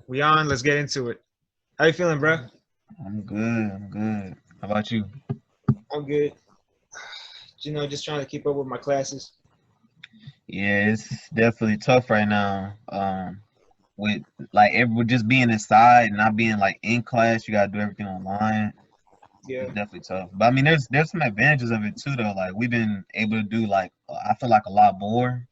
We on. Let's get into it. How you feeling, bro? I'm good. I'm good. How about you? I'm good. Just trying to keep up with my classes. Yeah, it's definitely tough right now. With like everyone just being inside and not being like in class, you gotta do everything online. Yeah. It's definitely tough. But I mean, there's some advantages of it too, though. Like we've been able to do like I feel like a lot more,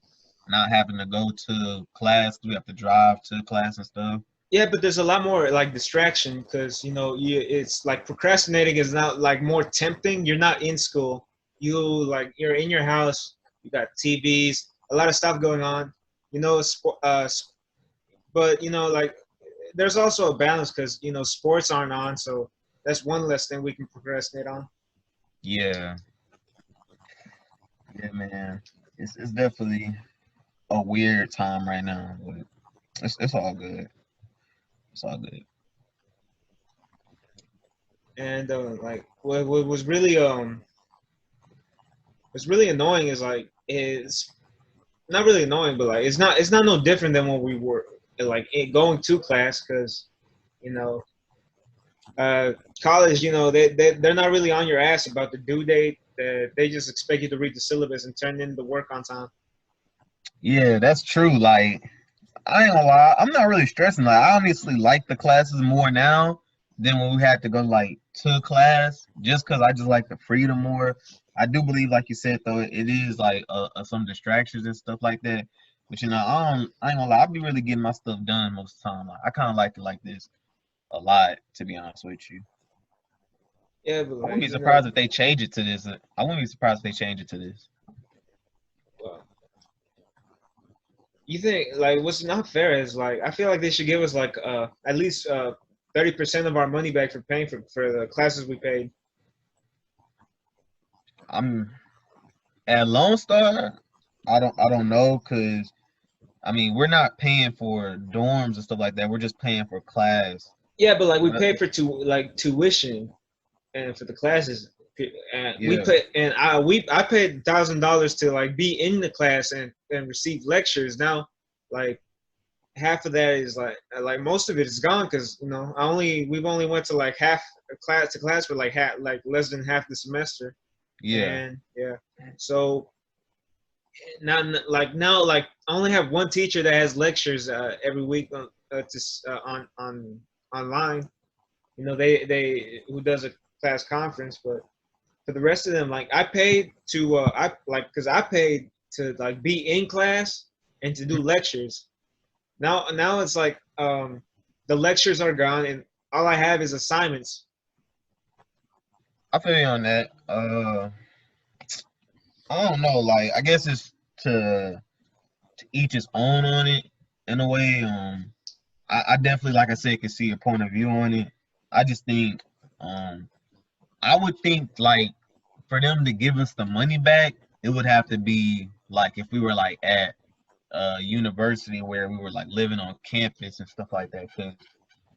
not having to go to class. We have to drive to class and stuff. Yeah, but there's a lot more like distraction because it's like procrastinating is not like more tempting. You're not in school. You're in your house. You got TVs, a lot of stuff going on. You know, but like there's also a balance because sports aren't on, so that's one less thing we can procrastinate on. Yeah, yeah, man. It's definitely a weird time right now, but it's all good. It's all good. And like what was really annoying is like it's not really annoying, but like it's not no different than when we were like going to class because you know uh, college they're not really on your ass about the due date. They just expect you to read the syllabus and turn in the work on time. Yeah, that's true. Like, I ain't gonna lie, I'm not really stressing. Like, I honestly like the classes more now than when we had to go like to class, just because I just like the freedom more. I do believe, like you said, though, it is like some distractions and stuff like that. But I ain't gonna lie, I be really getting my stuff done most of the time. Like, I kind of like it like this a lot, to be honest with you. Yeah, but I wouldn't like be surprised if they change it to this. I wouldn't be surprised if they change it to this. well, you think like what's not fair is like I feel like they should give us like at least 30% of our money back for paying for the classes we paid. I'm at Lone Star. I don't know, cause I mean, we're not paying for dorms and stuff like that. We're just paying for class. Yeah, but like we But paid for tuition and for the classes, and we yeah, put and I paid $1,000 to like be in the class and receive lectures. Now, like half of that is like most of it is gone because we've only went to like half a class for like half like less than half the semester, yeah, and yeah, so now I only have one teacher that has lectures every week on online. They who does a class conference, but for the rest of them, like I paid to I like because I paid to like be in class and to do lectures. Now it's like the lectures are gone and all I have is assignments. I feel you on that. I don't know. Like, I guess it's to each his own on it in a way. I definitely, like I said, can see your point of view on it. I just think, um, I would think like for them to give us the money back, it would have to be like if we were like at university where we were like living on campus and stuff like that. Because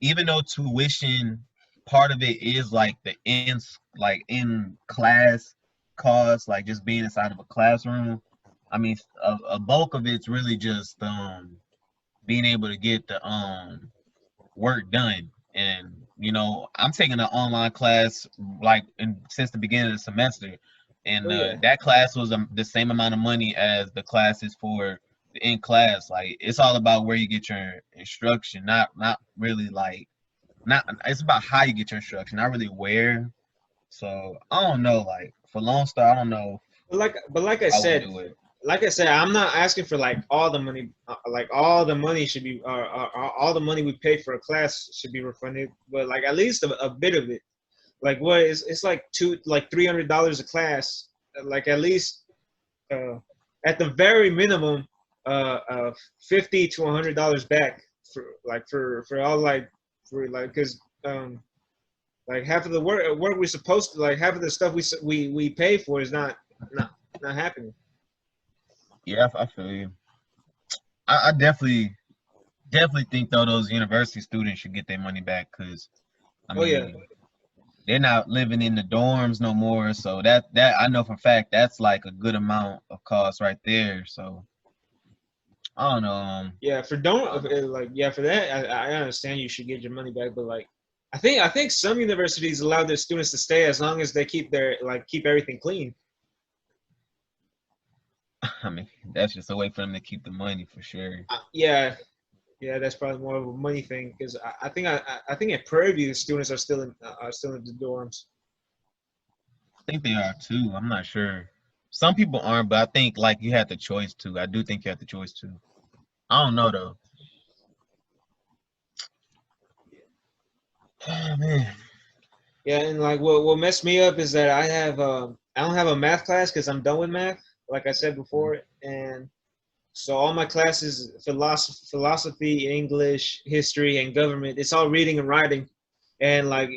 even though tuition part of it is like the in class cost, like just being inside of a classroom. I mean, a bulk of it's really just being able to get the work done. And I'm taking an online class like since the beginning of the semester, and Oh yeah. that class was the same amount of money as the classes for the in class. Like it's all about where you get your instruction, not really like not. It's about how you get your instruction, not really where. So I don't know. Like for Lone Star, I don't know But if I would do it. like I said, I'm not asking for like all the money. Like all the money should be, all the money we pay for a class should be refunded. But like at least a bit of it. Like what is it's like $300 a class. Like uh, at the very minimum, uh, $50 to $100 back for all for like because like half of the work we're supposed to like half of the stuff we pay for is not not happening. Yeah, I feel you. I definitely think though those university students should get their money back because I Oh yeah, mean they're not living in the dorms no more. So that I know for a fact that's like a good amount of cost right there. So I don't know. Yeah, for don't like yeah for that I understand you should get your money back, but like I think some universities allow their students to stay as long as they keep their like keep everything clean. I mean, that's just a way for them to keep the money for sure. Yeah, yeah, that's probably more of a money thing because I think at Prairie View the students are still in the dorms. I think they are too. I'm not sure. Some people aren't, but I think like you have the choice to. I do think you have the choice to. I don't know though. Oh man. Yeah, and like what messed me up is that I don't have a math class because I'm done with math, like I said before, and so all my classes, philosophy, English, history, and government, it's all reading and writing, and like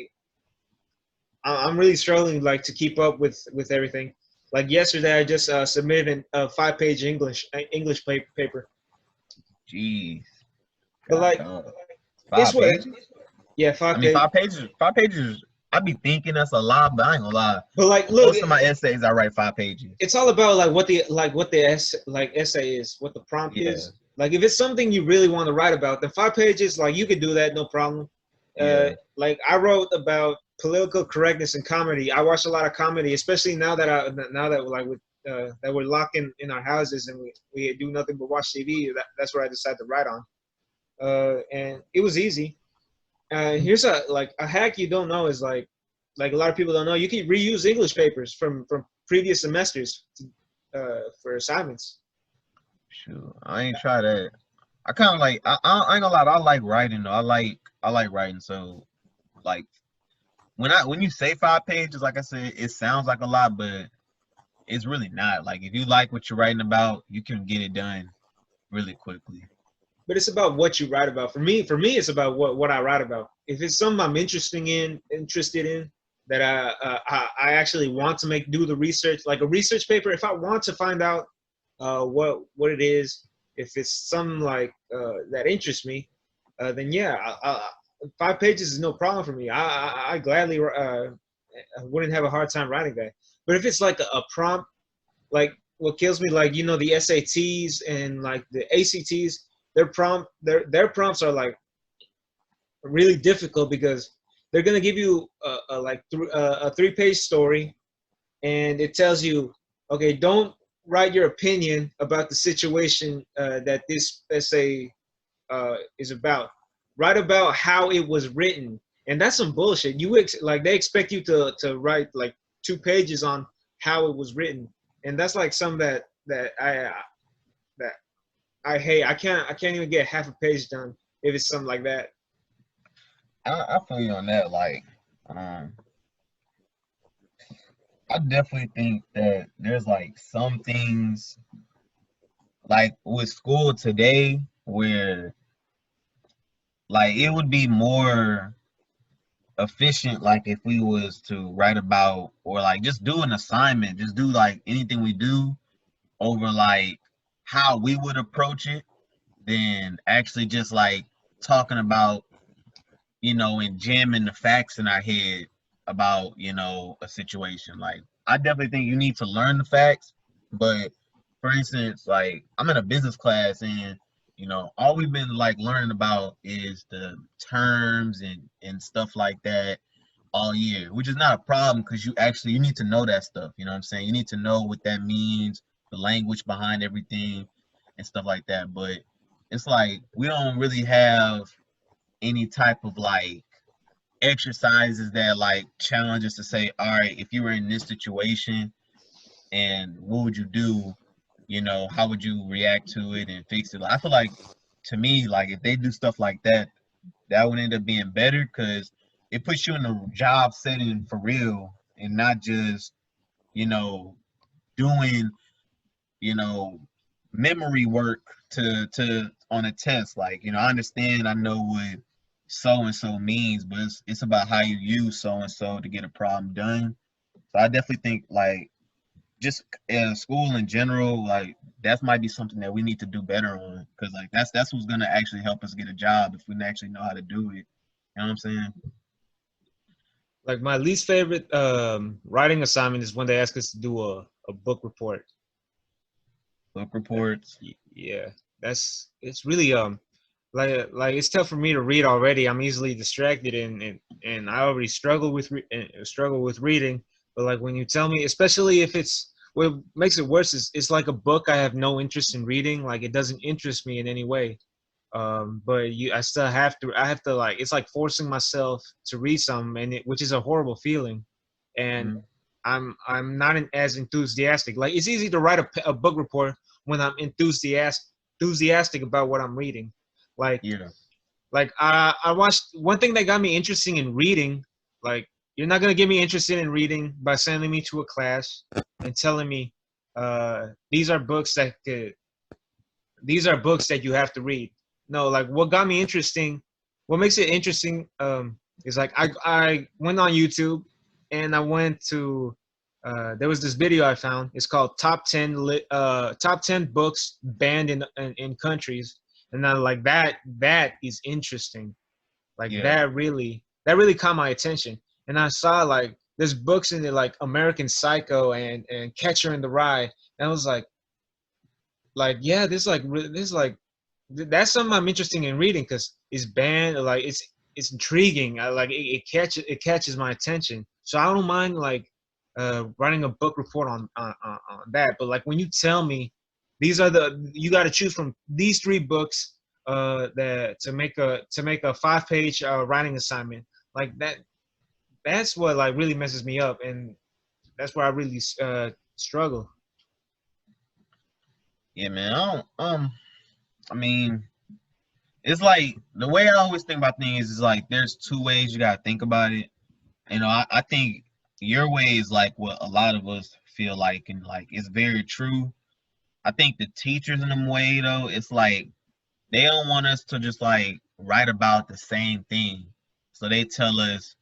I'm really struggling like to keep up with everything. Like yesterday, I just submitted a 5-page English paper, Jeez. but God like dog. it's Five what pages? yeah I five mean, page. 5 pages. 5 pages. I be thinking that's a lot, but I ain't gonna lie. But like look, Most of my essays, I write 5 pages. it's all about like what the essay is, what the prompt Yeah. is. Like if it's something you really want to write about, then 5 pages, like you could do that, no problem. Yeah. Like I wrote about political correctness and comedy. I watch a lot of comedy, especially now that like with that we're locked in our houses and we do nothing but watch TV. That's what I decided to write on. And it was easy. Here's a like a hack you don't know is like a lot of people don't know. You can reuse English papers from previous semesters for assignments. Sure. I ain't try that. I kind of like. I ain't gonna lie. I like writing though. I like writing. So like when you say 5 pages, like I said, it sounds like a lot, but it's really not. Like if you like what you're writing about, you can get it done really quickly. But it's about what you write about. For me, it's about what I write about. If it's something I'm interested in, that I actually want to do the research, like a research paper. If I want to find out what it is, if it's something like that interests me, then yeah, 5 pages is no problem for me. I gladly wouldn't have a hard time writing that. But if it's like a prompt, like what kills me, like the SATs and like the ACTs, their prompts are like really difficult because they're gonna give you a 3-page story, and it tells you, okay, don't write your opinion about the situation that this essay is about. Write about how it was written, and that's some bullshit. Like they expect you to write like 2 pages on how it was written, and that's like something that I hate. I can't even get half a page done if it's something like that. I feel you on that. Like, um, I definitely think that there's like some things like with school today where like it would be more efficient like if we was to write about or like just do an assignment, just do like anything we do over like how we would approach it than actually just like talking about, and jamming the facts in our head about, a situation. Like, I definitely think you need to learn the facts, but for instance, like I'm in a business class and all we've been like learning about is the terms and stuff like that all year, which is not a problem because you need to know that stuff. You know what I'm saying? You need to know what that means, the language behind everything and stuff like that. But it's like we don't really have any type of like exercises that like challenge us to say, all right, if you were in this situation and what would you do? How would you react to it and fix it? I feel like to me, like if they do stuff like that, that would end up being better because it puts you in a job setting for real and not just, you know, doing, you know, memory work to on a test. Like, I understand, I know what so and so means, but it's about how you use so and so to get a problem done. So I definitely think like just in school in general, like that might be something that we need to do better on because like that's what's gonna actually help us get a job if we actually know how to do it. You know what I'm saying? Like my least favorite writing assignment is when they ask us to do a book report. Book reports. Yeah. it's really like it's tough for me to read already. I'm easily distracted, and I already struggle with reading. But like when you tell me, especially if it's what makes it worse is it's like a book I have no interest in reading. Like it doesn't interest me in any way. But I still have to like it's like forcing myself to read something, which is a horrible feeling. And Mhm. I'm not as enthusiastic. Like it's easy to write a book report when I'm enthusiastic about what I'm reading. Like Yeah. I watched one thing that got me interesting in reading. Like you're not gonna get me interested in reading by sending me to a class and telling me these are books that you have to read. No, like what got me interesting, what makes it interesting is like I went on YouTube and I went to there was this video I found. It's called top 10 books banned in countries, and then like that is interesting. Like Yeah. that really caught my attention. And I saw like there's books in it like American Psycho and Catcher in the Rye, and I was like yeah, this like that's something I'm interested in reading because it's banned. Like it's intriguing. I like it catches my attention. So I don't mind like writing a book report on that. But like when you tell me these are you got to choose from these three books that to make a 5-page writing assignment like that's what like really messes me up, and that's where I really struggle. Yeah, man. I don't. I mean, it's like the way I always think about things is like there's two ways you gotta think about it. I think your way is like what a lot of us feel like, and like it's very true. I think the teachers in them way though, it's like they don't want us to just like write about the same thing. So they tell us,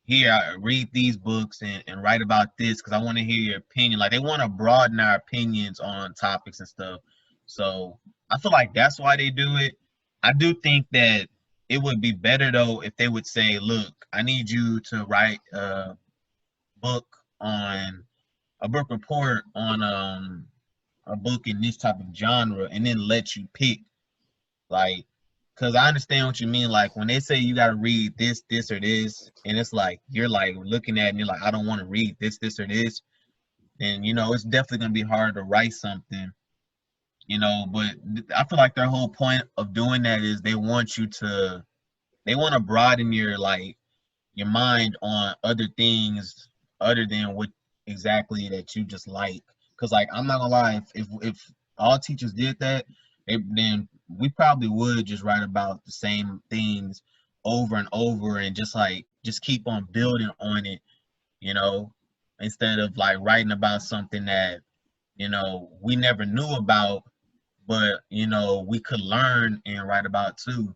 here, read these books and write about this because I want to hear your opinion. Like they want to broaden our opinions on topics and stuff. So I feel like that's why they do it. I do think that it would be better though if they would say, look, I need you to write book on a book report on a book in this type of genre and then let you pick like, because I understand what you mean. Like when they say you got to read this, or this, and it's like you're like looking at it and you're like, I don't want to read this, or this, then it's definitely gonna be hard to write something. But I feel like their whole point of doing that is they want to broaden your mind on other things other than what exactly that you just like. Because like I'm not gonna lie, if all teachers did that, then we probably would just write about the same things over and over and just keep on building on it, you know, instead of like writing about something that we never knew about, but we could learn and write about too.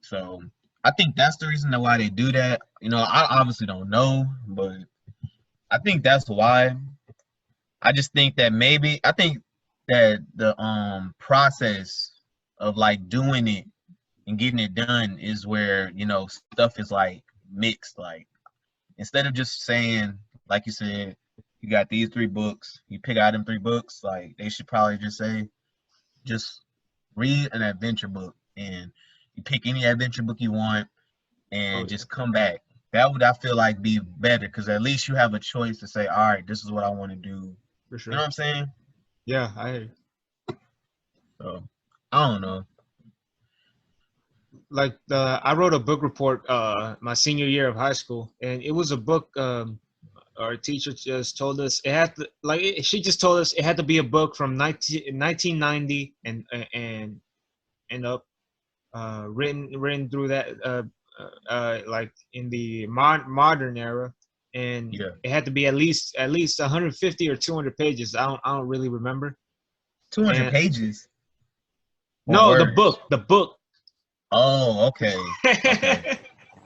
So I think that's the reason why they do that. I obviously don't know, but I think that's why. I just think that maybe I think that the process of like doing it and getting it done is where stuff is like mixed. Like instead of just saying, like you said, you got these three books, you pick out them three books, like they should probably just say, just read an adventure book and you pick any adventure book you want Oh and yeah, just come back. That would I feel like be better because at least you have a choice to say, all right, this is what I want to do. for You know sure. what I'm saying? Yeah, I hear you. So I don't know. Like I wrote a book report my senior year of high school, and it was a book our teacher just told us it had to she just told us it had to be a book from 1990 and up, written through that like in the modern era, and Yeah, it had to be at least 150 or 200 pages. I don't really remember. 200 And pages or no, words. the book. Oh, okay, okay.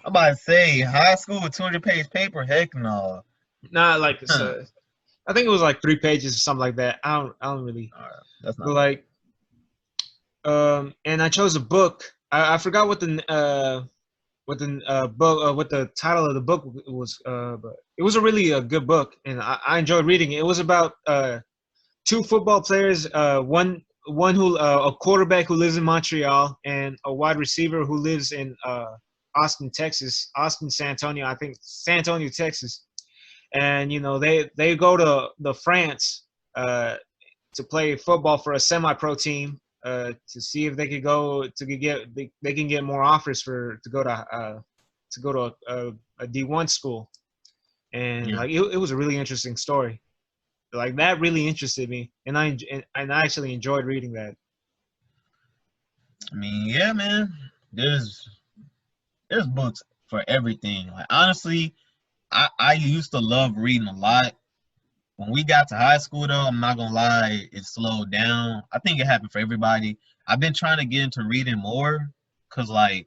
I'm about to say high school with 200-page paper. Heck no. Not like it's Huh. I think it was like 3 pages or something like that. I don't really, All right, that's but not bad. like and I chose a book. I forgot what the title of the book was, but it was a really good book, and I enjoyed reading it. It was about two football players. One a quarterback who lives in Montreal, and a wide receiver who lives in Austin, Texas, San Antonio, I think San Antonio, Texas. And they go to the France to play football for a semi-pro team to see if they could go they can get more offers to go to a D1 school. And Yeah. like it was a really interesting story. Like that really interested me, and I actually enjoyed reading that. I mean, yeah, man. There's there's books for everything. Like honestly, I used to love reading a lot. When we got to high school though, I'm not gonna lie, it slowed down. I think it happened for everybody. I've been trying to get into reading more because like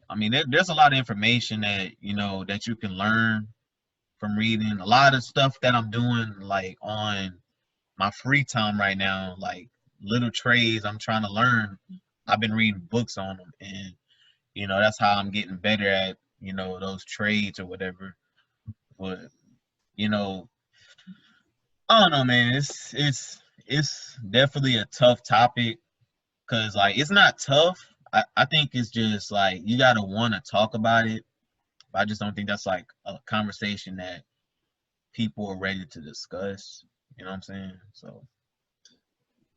I mean there's a lot of information that that you can learn from reading. A lot of stuff that I'm doing like on my free time right now, like little trades I'm trying to learn. I've been reading books on them, and that's how I'm getting better at those trades or whatever. But you know, I don't know, man. It's definitely a tough topic because like it's not tough. I think it's just like you gotta want to talk about it. But I just don't think that's like a conversation that people are ready to discuss. You know what I'm saying? So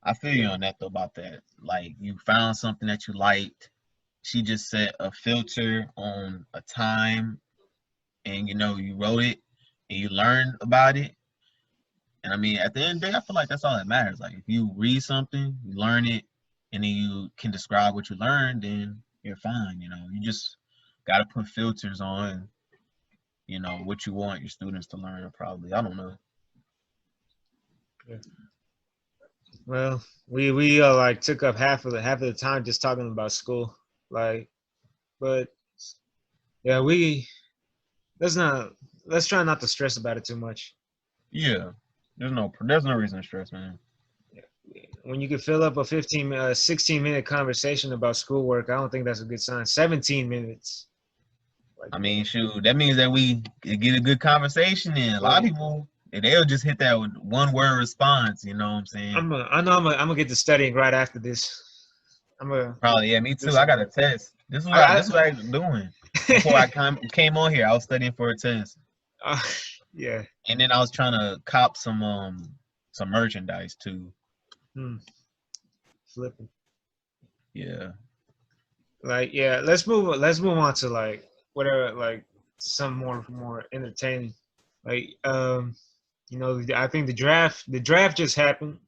I feel you Yeah. on that though about that. Like you found something that you liked. She just set a filter on a time, and you wrote it and you learned about it. And I mean, at the end of the day, I feel like that's all that matters. Like if you read something, you learn it, and then you can describe what you learned, then you're fine. You just gotta put filters on, what you want your students to learn. Probably, I don't know. Yeah. Well, we like took up half of the time just talking about school, like, but yeah, let's not let's try not to stress about it too much. Yeah, there's no reason to stress, man. When you could fill up a 16-minute conversation about schoolwork, I don't think that's a good sign. 17 minutes. Like, I mean, shoot, that means that we get a good conversation, and a lot of like people they'll just hit that with one word response. You know what I'm saying? I know I'm gonna get to studying right after this. I'm gonna Probably, yeah, me do too. I some got a work. test. This is what I, this is what I was doing before I came on here. I was studying for a test, uh, yeah. and then I was trying to cop some merchandise too. Hmm. Flipping. Yeah, Like, yeah, let's move on to like whatever, like some more entertaining. Like, I think the draft just happened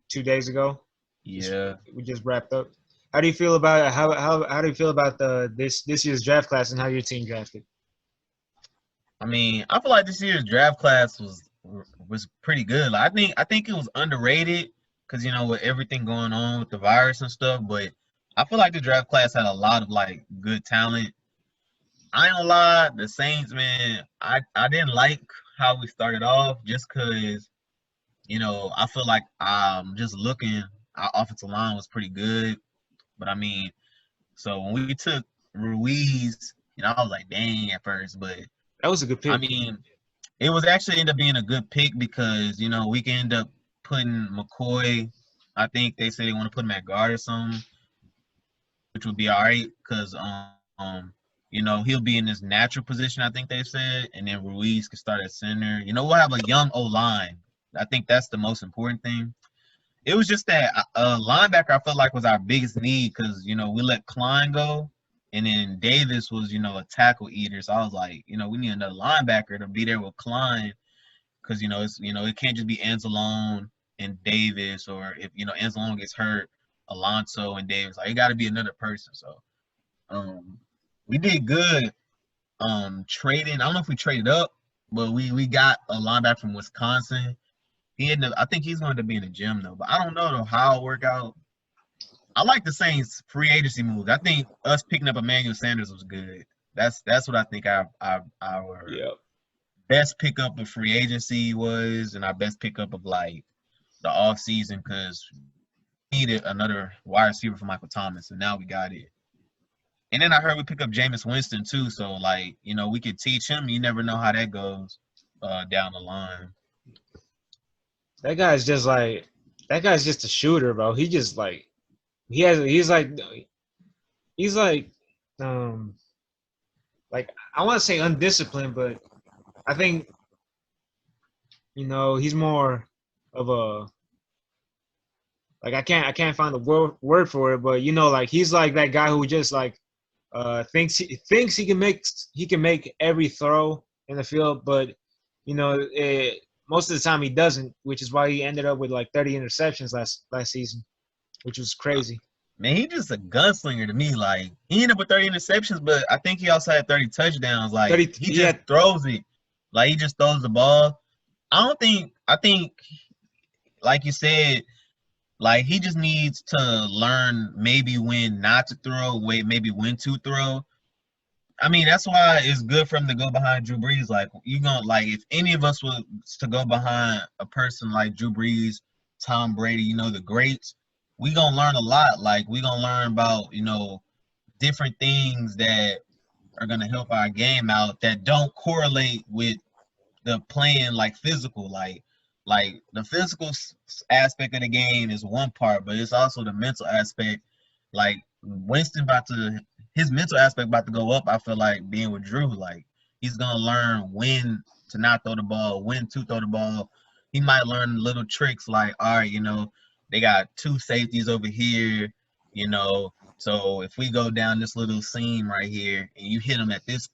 2 days ago. Just yeah. we just wrapped up. How do you feel about how do you feel about this year's draft class and how your team drafted? I mean, I feel like this year's draft class was pretty good. Like, I think it was underrated because with everything going on with the virus and stuff. But I feel like the draft class had a lot of like good talent. I ain't gonna lie, the Saints, man, I didn't like how we started off just because I feel like just looking, our offensive line was pretty good. But I mean, so when we took Ruiz, I was like, dang at first, but That was a good I pick. mean, it was actually end up being a good pick because we can end up putting McCoy. I think they say they want to put him at guard or something, which would be all right because he'll be in his natural position. I think they said, and then Ruiz can start at center. We'll have a young O line. I think that's the most important thing. It was just that linebacker I felt like was our biggest need because we let Klein go, and then Davis was a tackle eater. So I was like, we need another linebacker to be there with Klein because it can't just be Anzalone and Davis, or if Anzalone gets hurt, Alonso and Davis. Like it got to be another person. So um, we did good trading. I don't know if we traded up, but we got a linebacker from Wisconsin. I think he's going to be in the gym though, but I don't know though how it'll work out. I like the Saints free agency moves. I think us picking up Emmanuel Sanders was good. That's what I think our Yeah. best pickup of free agency was, and our best pickup of like the off season because we needed another wide receiver for Michael Thomas, and now we got it. And then I heard we pick up Jameis Winston too, so like we could teach him. You never know how that goes down the line. That guy's just like that guy's just a shooter, bro. He just like he's um like I want to say undisciplined, but I think he's more of a like I can't find the word for it, but like he's like that guy who just like thinks he can make every throw in the field, but most of the time he doesn't, which is why he ended up with like 30 interceptions last season, which was crazy. Man, he just a gunslinger to me. Like he ended up with 30 interceptions, but I think he also had 30 touchdowns. Like 30, he he just had throws it. Like he just throws the ball. I think like you said, like he just needs to learn maybe when not to throw, maybe when to throw. I mean, that's why it's good for him to go behind Drew Brees. Like you gonna like if any of us was to go behind a person like Drew Brees, Tom Brady, the greats, we gonna learn a lot. Like we gonna learn about, different things that are gonna help our game out that don't correlate with the playing like physical. Like the physical aspect of the game is one part, but it's also the mental aspect. Like Winston his mental aspect about to go up. I feel like being with Drew, like he's gonna learn when to not throw the ball, when to throw the ball. He might learn little tricks like, all right, they got two safeties over here, so if we go down this little seam right here and you hit them at this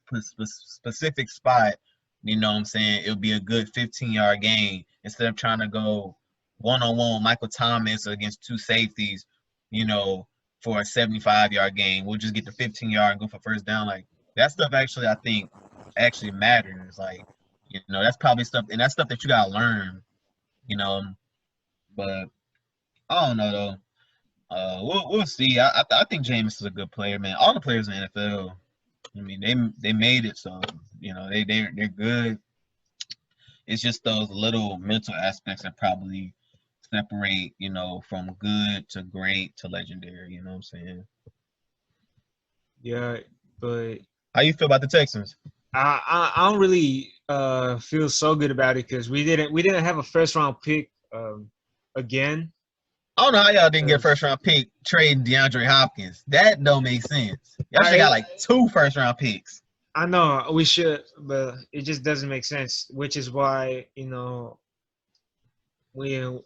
specific spot, you know what I'm saying, it'll be a good 15-yard gain instead of trying to go one-on-one with Michael Thomas against two safeties, for a 75-yard game. We'll just get the 15-yard and go for first down. Like that stuff actually, I think, actually matters. Like, that's probably stuff, and that's stuff that you gotta learn, you know. But I don't know though. We'll see. I think Jameis is a good player, man. All the players in the NFL, I mean, they made it, so they're good. It's just those little mental aspects that probably separate, from good to great to legendary. You know what I'm saying? Yeah, but How you feel about the Texans? I don't really feel so good about it because we didn't have a first round pick again. I don't know how y'all didn't get a Because first round pick trading DeAndre Hopkins. That don't make sense. Y'all should got I like 2 first round picks. I know we should, but it just doesn't make sense. Which is why we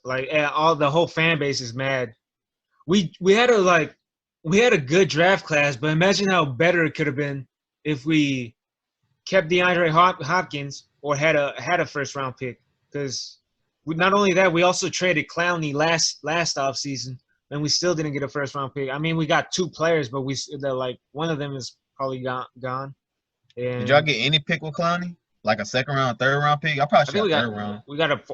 like all the whole fan base is mad. We had a good draft class, but imagine how better it could have been if we kept DeAndre Hopkins or had a first round pick. Because not only that, we also traded Clowney last offseason, and we still didn't get a first round pick. I mean, we got 2 players, but they're like one of them is probably gone. Did y'all And get any pick with Clowney? Like a second round, third round pick? I probably I should think got third round.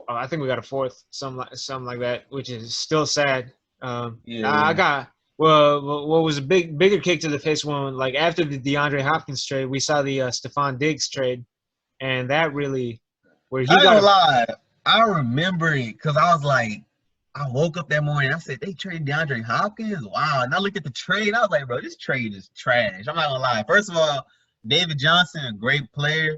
I think we got a fourth, something like that, which is still sad. I Yeah. got what was a bigger kick to the face when like after the DeAndre Hopkins trade, we saw the Stephon Diggs trade, and that really where I he ain't got gonna a lie. I remember it because I was like, I woke up that morning. I said, they traded DeAndre Hopkins? Wow. And I looked at the trade. I was like, bro, this trade is trash. I'm not gonna lie. First of all, David Johnson, a great player.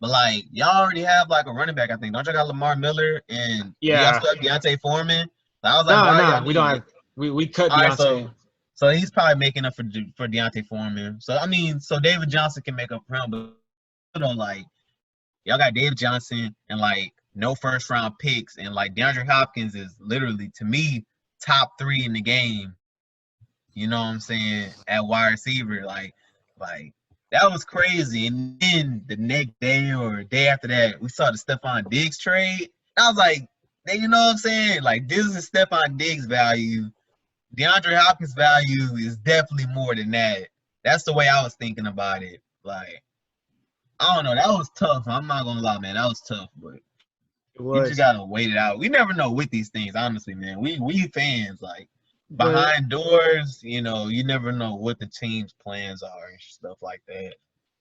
But like y'all already have like a running back, I think. Don't y'all got Lamar Miller and do y'all yeah. still have Deontay Foreman? So I was like, No, why y'all no, we don't need? have we cut All right, Deontay. so he's probably making up for Deontay Foreman. So I mean, so David Johnson can make up for him, but like y'all got David Johnson and like no first round picks, and like DeAndre Hopkins is literally to me top 3 in the game. You know what I'm saying? At wide receiver, like that was crazy. And then the next day or day after that, we saw the Stephon Diggs trade. I was like, hey, you know what I'm saying? Like this is Stephon Diggs' value. DeAndre Hopkins' value is definitely more than that. That's the way I was thinking about it. Like, I don't know. That was tough. I'm not gonna lie, man. That was tough, but It you just was, gotta wait it out. We never know with these things, honestly, man. We fans, like but behind doors, you never know what the team's plans are and stuff like that.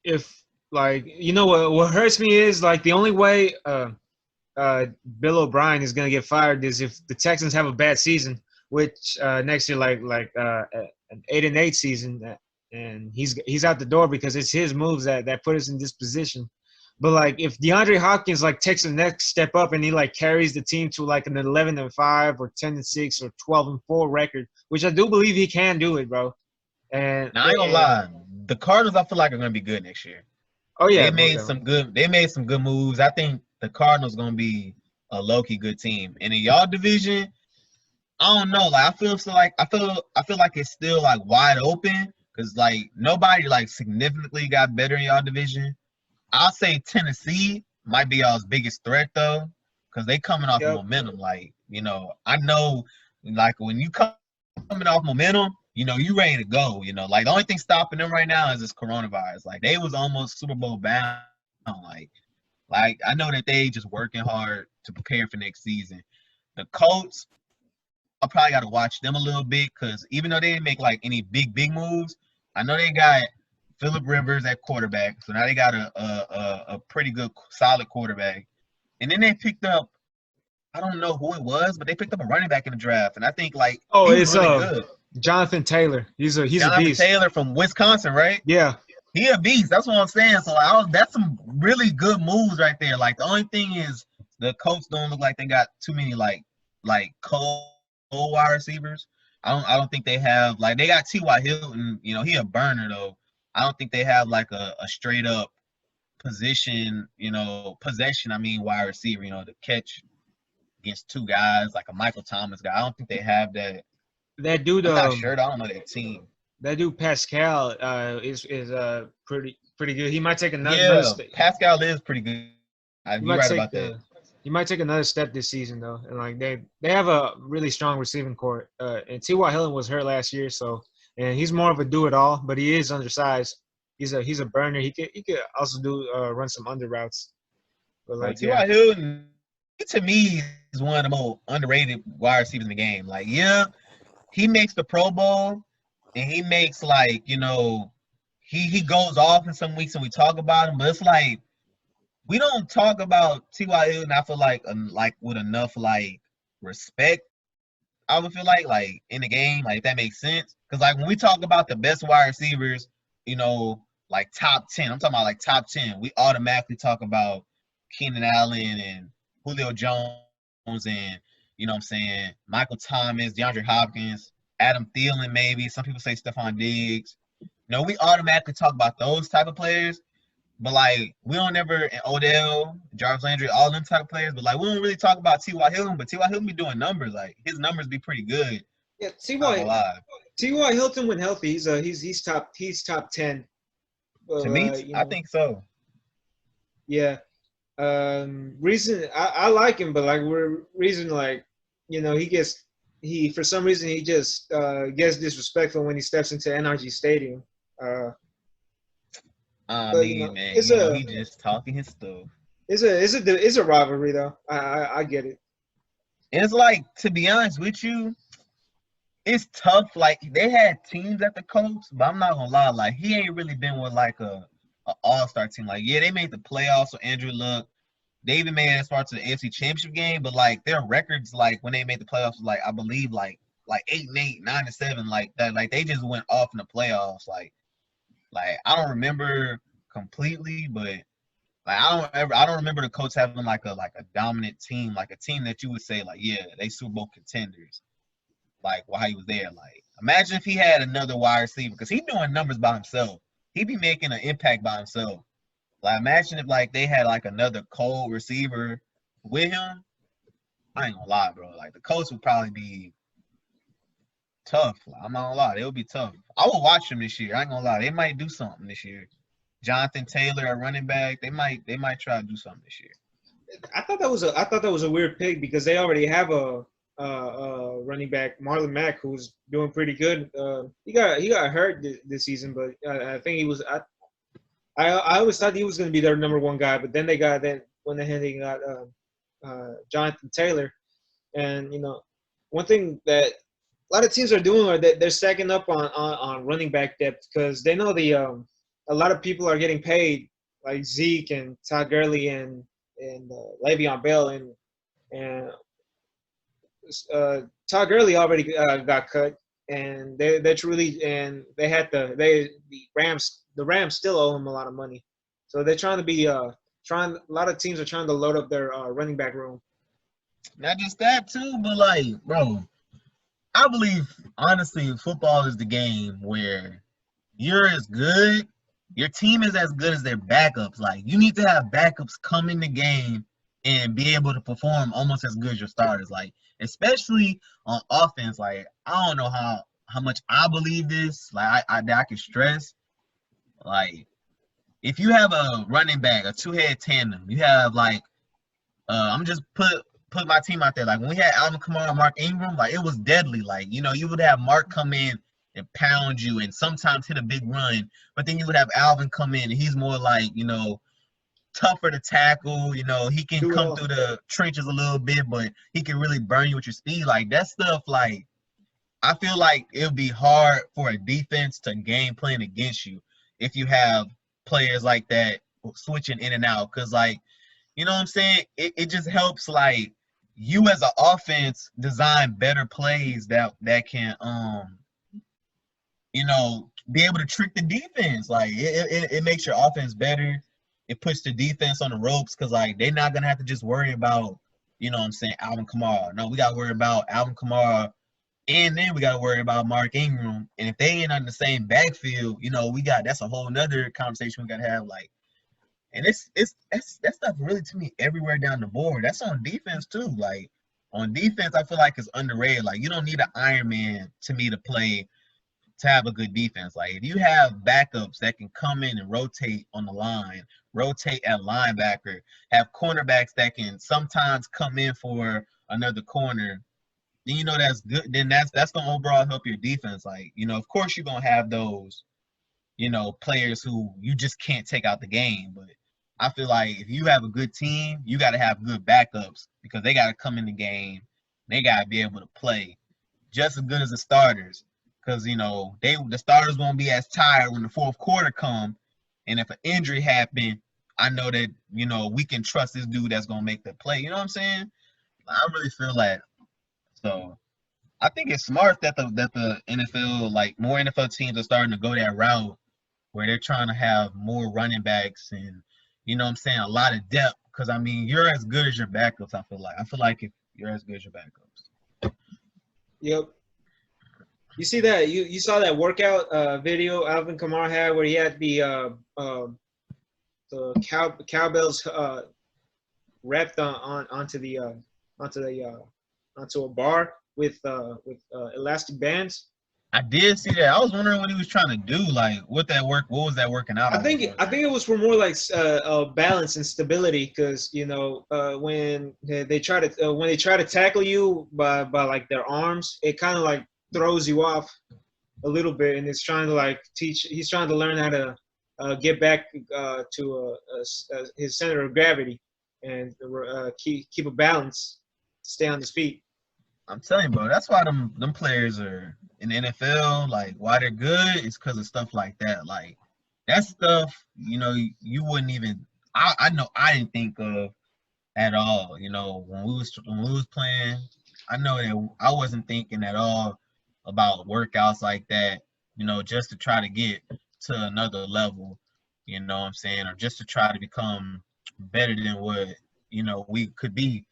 if like what hurts me is like the only way Bill O'Brien is gonna get fired is if the Texans have a bad season, which next year an 8-8 season, and he's out the door because it's his moves that put us in this position. But like if DeAndre Hopkins like takes the next step up and he like carries the team to like an 11-5 or 10-6 or 12-4 record, which I do believe he can do it, bro. And, Now I ain't gonna and lie, the Cardinals I feel like are gonna be good next year. oh yeah, They most made definitely. some good. They made some good moves. I think the Cardinals gonna be a low key good team. And in y'all division, I don't know. Like I feel like it's still like wide open because like nobody like significantly got better in y'all division. I'll say Tennessee might be y'all's biggest threat though, because they coming off Yep. momentum. Like I know like when you coming off momentum, you ready to go. Like the only thing stopping them right now is this coronavirus. Like they was almost Super Bowl bound. Like I know that they just working hard to prepare for next season. The Colts, I probably got to watch them a little bit because even though they didn't make like any big moves, I know they got Phillip Rivers at quarterback, so now they got a pretty good solid quarterback. And then they picked up, I don't know who it was, but they picked up a running back in the draft, and I think like Oh, he was it's really good. Jonathan Taylor. He's a Jonathan beast. Taylor from Wisconsin, right? Yeah. He a beast. That's what I'm saying. So that's some really good moves right there. Like the only thing is the Colts don't look like they got too many like cold wide receivers. I don't think they have like they got T.Y. Hilton. He a burner though. I don't think they have like a straight up possession. I mean wide receiver. To catch against two guys like a Michael Thomas guy. I don't think they have that. That dude I'm not sure. I don't know their team. that dude Pascal is pretty good. He might take another Yeah, step. Pascal is pretty good. He You're might right take about that. he might take another step this season though. And like they have a really strong receiving core. And T.Y. Hilton was hurt last year, so and he's more of a do it all, but he is undersized. He's a burner. He could also do run some under routes. But Bro, like yeah. T.Y. Hilton, he, to me, is one of the most underrated wide receivers in the game. Like, yeah, he makes the Pro Bowl, and he makes like, he goes off in some weeks and we talk about him, but it's like we don't talk about T.Y. Hilton. I feel like with enough like respect. I would feel like in the game, like if that makes sense. Because like when we talk about the best wide receivers, like top 10, I'm talking about like top 10. We automatically talk about Keenan Allen and Julio Jones and what I'm saying, Michael Thomas, DeAndre Hopkins, Adam Thielen, maybe. Some people say Stephon Diggs. We automatically talk about those type of players. But like we don't ever and Odell, Jarvis Landry, all them type of players. But like we don't really talk about T.Y. Hilton. But T.Y. Hilton be doing numbers. Like his numbers be pretty good. Yeah, Not gonna lie. T.Y. Hilton when healthy, he's top 10. To But me, I think so. yeah. Reason I like him, but like we're reason like he for some reason he just gets disrespectful when he steps into NRG Stadium. Uh, I but mean, man, it's a he just talking his stuff. it's a rivalry though. I get it. It's like, to be honest with you, it's tough. Like they had teams at the Colts, but I'm not gonna lie, like he ain't really been with like a all-star team. Like, yeah, they made the playoffs with Andrew Luck. They even made it as far to the AFC Championship game, but like their records, like when they made the playoffs, was like I believe like 8-8, 9-7, like that. Like they just went off in the playoffs. Like I don't remember completely, but like I don't remember the Colts having like a dominant team, like a team that you would say like, yeah, they Super Bowl contenders. Like while he was there. Like imagine if he had another wide receiver, because he doing numbers by himself. He be making an impact by himself. Like imagine if like they had like another cold receiver with him. I ain't gonna lie, bro. Like the Colts would probably be tough. Like, I'm not gonna lie, they would be tough. I will watch them this year. I ain't gonna lie, they might do something this year. Jonathan Taylor at running back, they might try to do something this year. I thought that was a weird pick because they already have running back Marlon Mack who's doing pretty good. He got hurt this season, but I think he was. I always thought he was going to be their number one guy, but then went ahead and got Jonathan Taylor, and one thing that a lot of teams are doing are that they're stacking up on running back depth because they know a lot of people are getting paid like Zeke and Todd Gurley and Le'Veon Bell and Todd Gurley already got cut, and they're truly and the Rams still owe him a lot of money, so they're trying to be A lot of teams are trying to load up their running back room. Not just that too, but like, bro, I believe honestly, football is the game where you're as good, your team is as good as their backups. Like you need to have backups come in the game and be able to perform almost as good as your starters. Like especially on offense. Like I don't know how much I believe this. Like I can stress. Like if you have a running back, a two-head tandem, you have like I'm just put my team out there. Like when we had Alvin Kamara and Mark Ingram, like it was deadly. Like, you know, you would have Mark come in and pound you and sometimes hit a big run, but then you would have Alvin come in and he's more like, you know, tougher to tackle. You know, he can Do it come all. through the trenches a little bit, but he can really burn you with your speed. Like that stuff, like I feel like it would be hard for a defense to game plan against you if you have players like that switching in and out. Cause like, you know what I'm saying? It just helps like you as an offense design better plays that can you know be able to trick the defense. Like it makes your offense better. It puts the defense on the ropes because like they're not gonna have to just worry about, you know what I'm saying, Alvin Kamara. No, we gotta worry about Alvin Kamara and then we gotta worry about Mark Ingram. And if they ain't on the same backfield, you know, that's a whole nother conversation we gotta have. Like, and it's that stuff really to me everywhere down the board. That's on defense too. Like on defense, I feel like it's underrated. Like you don't need an Iron Man to me to have a good defense. Like if you have backups that can come in and rotate on the line, rotate at linebacker, have cornerbacks that can sometimes come in for another corner, then you know that's good. Then that's gonna overall help your defense. Like, you know, of course you're gonna have those, you know, players who you just can't take out the game. But I feel like if you have a good team, you gotta have good backups because they gotta come in the game. They gotta be able to play just as good as the starters. Because, you know, the starters won't be as tired when the fourth quarter come. And if an injury happen, I know that, you know, we can trust this dude that's gonna make the play. You know what I'm saying? I really feel that. So I think it's smart that the NFL, like more NFL teams are starting to go that route where they're trying to have more running backs and, you know what I'm saying, a lot of depth. Because, I mean, you're as good as your backups, I feel like. I feel like if you're as good as your backups. Yep. You see that? You saw that workout video Alvin Kamara had where he had the cowbells wrapped onto a bar with elastic bands. I did see that. I was wondering what he was trying to do, like what was that working out I on think for? I think it was for more like balance and stability because when they try to tackle you by like their arms, it kind of like throws you off a little bit, and it's trying to like he's trying to learn how to get back to his center of gravity and keep a balance, stay on his feet. I'm telling you, bro, that's why them players are in the NFL, like why they're good is because of stuff like that. Like that stuff, you know, you wouldn't even I know I didn't think of at all. You know, when we was playing, I know that I wasn't thinking at all about workouts like that, you know, just to try to get to another level, you know what I'm saying, or just to try to become better than what, you know, we could be.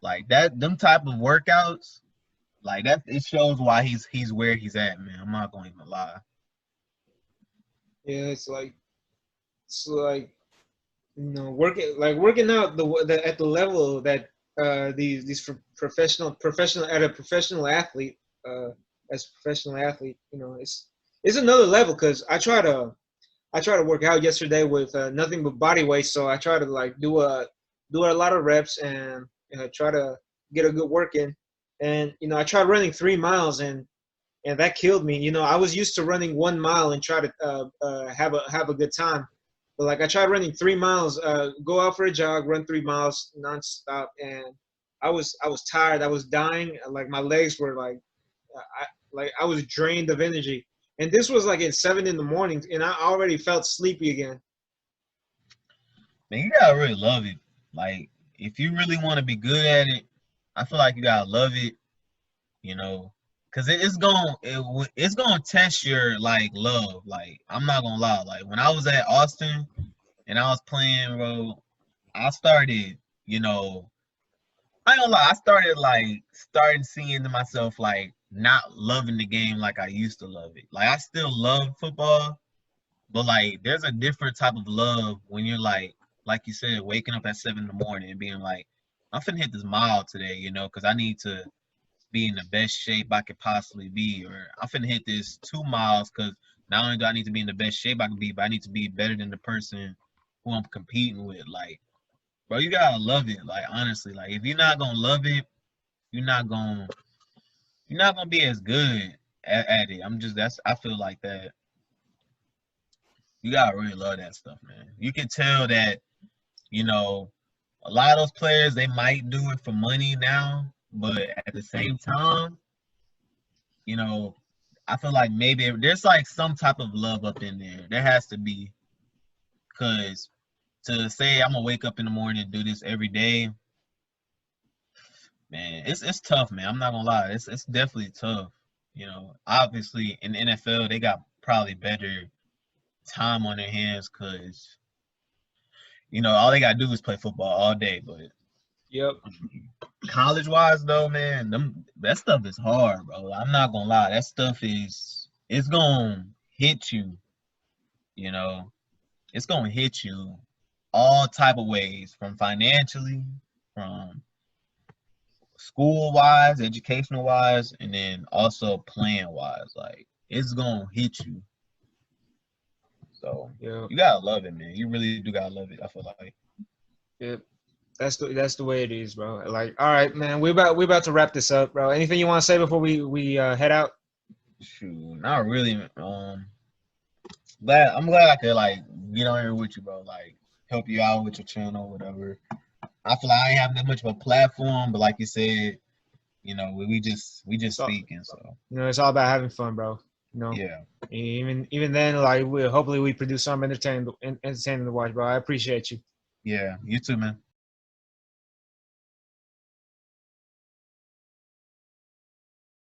Like that, them type of workouts, like that, it shows why he's where he's at, man. I'm not going to even lie. Yeah, it's like working out at the level that these professional athlete as a professional athlete, you know, it's another level because I try to work out yesterday with nothing but body weight, so I try to like do a lot of reps and try to get a good work in. And you know, I tried running 3 miles and that killed me. You know, I was used to running 1 mile and try to have a good time. But like I tried running 3 miles, go out for a jog, run 3 miles nonstop, and I was tired. I was dying. Like my legs were I was drained of energy. And this was like at 7 in the morning, and I already felt sleepy again. Man, you gotta really love it. Like, if you really want to be good at it, I feel like you gotta love it, you know, because it's gonna test your like love. Like, I'm not gonna lie. Like when I was at Austin and I was playing, bro. I started, I ain't gonna lie. I started starting seeing to myself like not loving the game like I used to love it. Like I still love football, but like there's a different type of love when you're like you said, waking up at 7 in the morning and being like, I'm finna hit this mile today, because I need to be in the best shape I could possibly be, or I'm finna hit this 2 miles because not only do I need to be in the best shape I can be, but I need to be better than the person who I'm competing with. Like, bro, you gotta love it. Like honestly, like if you're not gonna love it, you're not gonna be as good at it. I feel like that you gotta really love that stuff, man. You can tell that, a lot of those players they might do it for money now, but at the same time, you know, I feel like maybe there's like some type of love up in there. There has to be, because to say I'm gonna wake up in the morning and do this every day, man, it's tough, man. I'm not gonna lie, it's definitely tough. Obviously in the NFL they got probably better time on their hands because all they gotta do is play football all day. But Yep. college wise though, man, that stuff is hard, bro. I'm not gonna lie, that stuff it's gonna hit you. It's gonna hit you all type of ways, from financially, from school wise, educational wise, and then also playing wise. Like it's gonna hit you. So Yeah. you gotta love it, man. You really do gotta love it. I feel like. Yep. That's the way it is, bro. Like, all right, man. We about to wrap this up, bro. Anything you want to say before we head out? Shoot, not really. I'm glad I could like get on here with you, bro. Like help you out with your channel, whatever. I feel like I ain't have that much of a platform, but like you said, we just speaking. So it's all about having fun, bro. yeah. Even then, like hopefully we produce some entertaining to watch, bro. I appreciate you. Yeah, you too, man.